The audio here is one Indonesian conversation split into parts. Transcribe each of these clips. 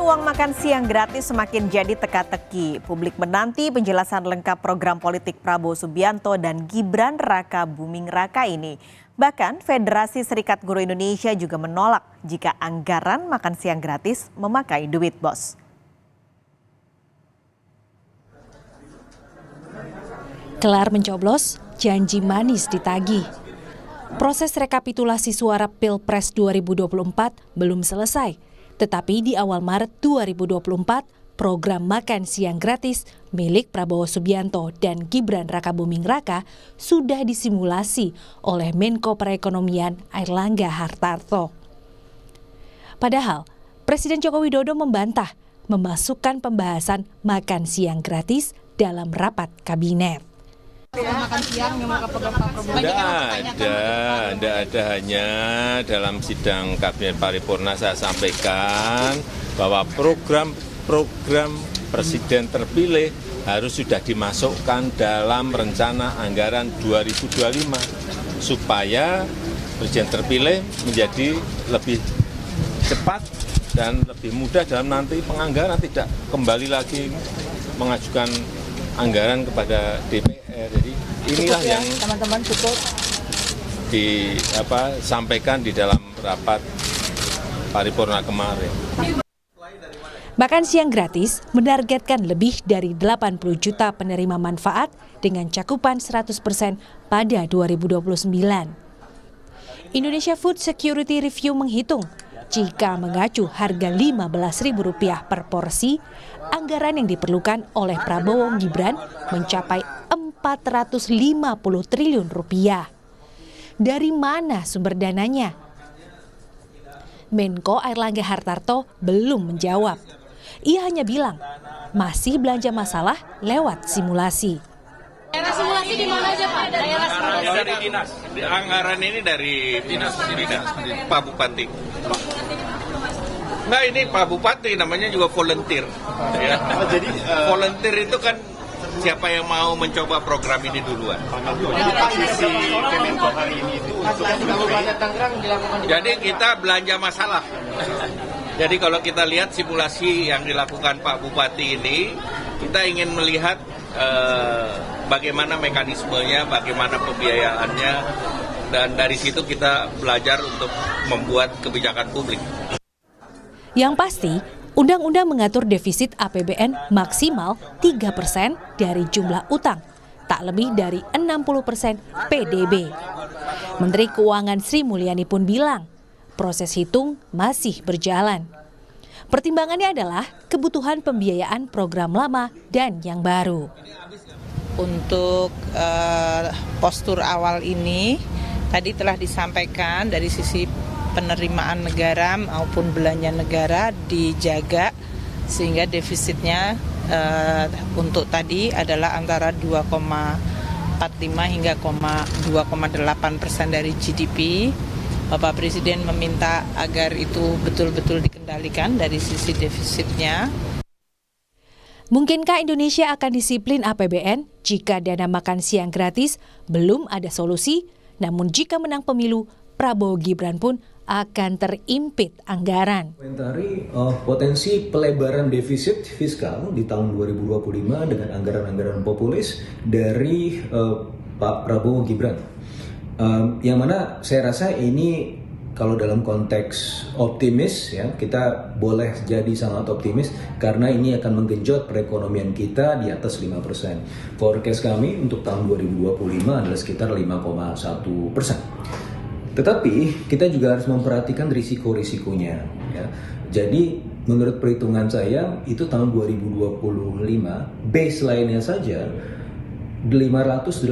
uang makan siang gratis semakin jadi teka-teki. Publik menanti penjelasan lengkap program politik Prabowo Subianto dan Gibran Raka Buming Raka ini. Bahkan Federasi Serikat Guru Indonesia juga menolak jika anggaran makan siang gratis memakai duit bos. Kelar mencoblos, janji manis ditagih. Proses rekapitulasi suara Pilpres 2024 belum selesai. Tetapi di awal Maret 2024, program makan siang gratis milik Prabowo Subianto dan Gibran Raka Buming Raka sudah disimulasi oleh Menko Perekonomian Airlangga Hartarto. Padahal, Presiden Joko Widodo membantah memasukkan pembahasan makan siang gratis dalam rapat kabinet. Makan siang yang mau program Pak Prabowo. Tidak ada, hanya dalam sidang kabinet paripurna saya sampaikan bahwa program presiden terpilih harus sudah dimasukkan dalam rencana anggaran 2025 supaya presiden terpilih menjadi lebih cepat dan lebih mudah dalam nanti penganggaran, tidak kembali lagi mengajukan anggaran kepada DPR. Jadi inilah yang teman-teman cukup disampaikan di dalam rapat paripurna kemarin. Makan siang gratis menargetkan lebih dari 80 juta penerima manfaat dengan cakupan 100% pada 2029. Indonesia Food Security Review menghitung jika mengacu harga Rp15.000 per porsi, anggaran yang diperlukan oleh Prabowo Gibran mencapai Rp450 triliun. Dari mana sumber dananya? Menko Airlangga Hartarto belum menjawab. Ia hanya bilang, masih belanja masalah lewat simulasi. Daerah simulasi di mana aja Pak? Dari dinas. Anggaran ini dari dinas Pak Bupati. Nah ini Pak Bupati namanya juga volunteer. Ya. Jadi volunteer itu kan siapa yang mau mencoba program ini duluan. Sisi Kemenko hari ini itu jadi kita belanja masalah. Jadi kalau kita lihat simulasi yang dilakukan Pak Bupati ini, kita ingin melihat bagaimana mekanismenya, bagaimana pembiayaannya, dan dari situ kita belajar untuk membuat kebijakan publik. Yang pasti, undang-undang mengatur defisit APBN maksimal 3% dari jumlah utang, tak lebih dari 60% PDB. Menteri Keuangan Sri Mulyani pun bilang, proses hitung masih berjalan. Pertimbangannya adalah kebutuhan pembiayaan program lama dan yang baru. Untuk postur awal ini, tadi telah disampaikan dari sisi penerimaan negara maupun belanja negara dijaga sehingga defisitnya untuk tadi adalah antara 2,45 hingga 2,8% dari GDP. Bapak Presiden meminta agar itu betul-betul dikendalikan dari sisi defisitnya. Mungkinkah Indonesia akan disiplin APBN jika dana makan siang gratis belum ada solusi? Namun jika menang pemilu, Prabowo Gibran pun akan terimpit anggaran. Komentari potensi pelebaran defisit fiskal di tahun 2025 dengan anggaran-anggaran populis dari Pak Prabowo Gibran. Yang mana saya rasa ini kalau dalam konteks optimis ya, kita boleh jadi sangat optimis karena ini akan menggenjot perekonomian kita di atas 5%. Forecast kami untuk tahun 2025 adalah sekitar 5,1%. Tetapi kita juga harus memperhatikan risiko-risikonya ya. Jadi menurut perhitungan saya itu tahun 2025 baseline-nya saja 586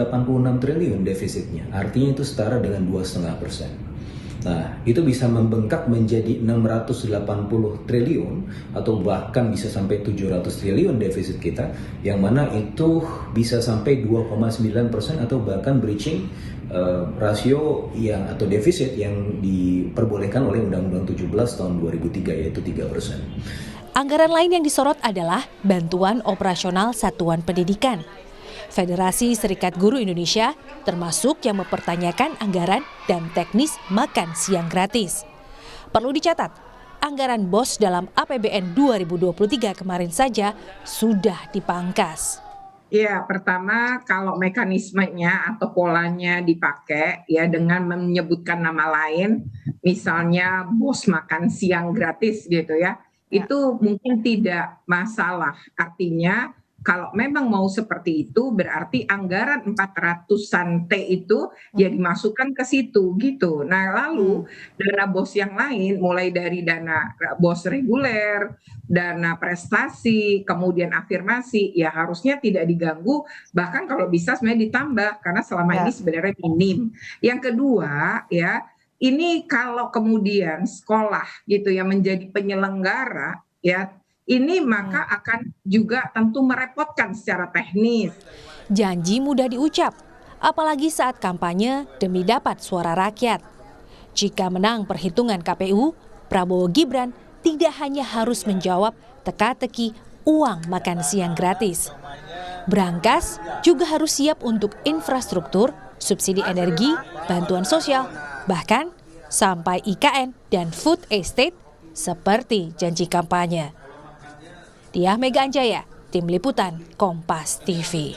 triliun defisitnya, artinya itu setara dengan 2,5%. Nah, itu bisa membengkak menjadi 680 triliun atau bahkan bisa sampai 700 triliun defisit kita, yang mana itu bisa sampai 2,9% atau bahkan breaching rasio yang atau defisit yang diperbolehkan oleh Undang-Undang 17 tahun 2003 yaitu 3%. Anggaran lain yang disorot adalah bantuan operasional satuan pendidikan. Federasi Serikat Guru Indonesia termasuk yang mempertanyakan anggaran dan teknis makan siang gratis. Perlu dicatat, anggaran BOS dalam APBN 2023 kemarin saja sudah dipangkas. Ya, pertama kalau mekanismenya atau polanya dipakai ya dengan menyebutkan nama lain, misalnya BOS makan siang gratis gitu ya, itu mungkin tidak masalah. Artinya kalau memang mau seperti itu berarti anggaran 400-an T itu ya dimasukkan ke situ gitu. Nah lalu dana BOS yang lain mulai dari dana BOS reguler, dana prestasi, kemudian afirmasi ya harusnya tidak diganggu, bahkan kalau bisa sebenarnya ditambah karena selama ini sebenarnya minim. Yang kedua ya, ini kalau kemudian sekolah gitu ya menjadi penyelenggara ya, ini maka akan juga tentu merepotkan secara teknis. Janji mudah diucap, apalagi saat kampanye demi dapat suara rakyat. Jika menang perhitungan KPU, Prabowo Gibran tidak hanya harus menjawab teka-teki uang makan siang gratis. Brankas juga harus siap untuk infrastruktur, subsidi energi, bantuan sosial, bahkan sampai IKN dan food estate seperti janji kampanye. Diah Mega Anjaya, Tim Liputan, Kompas TV.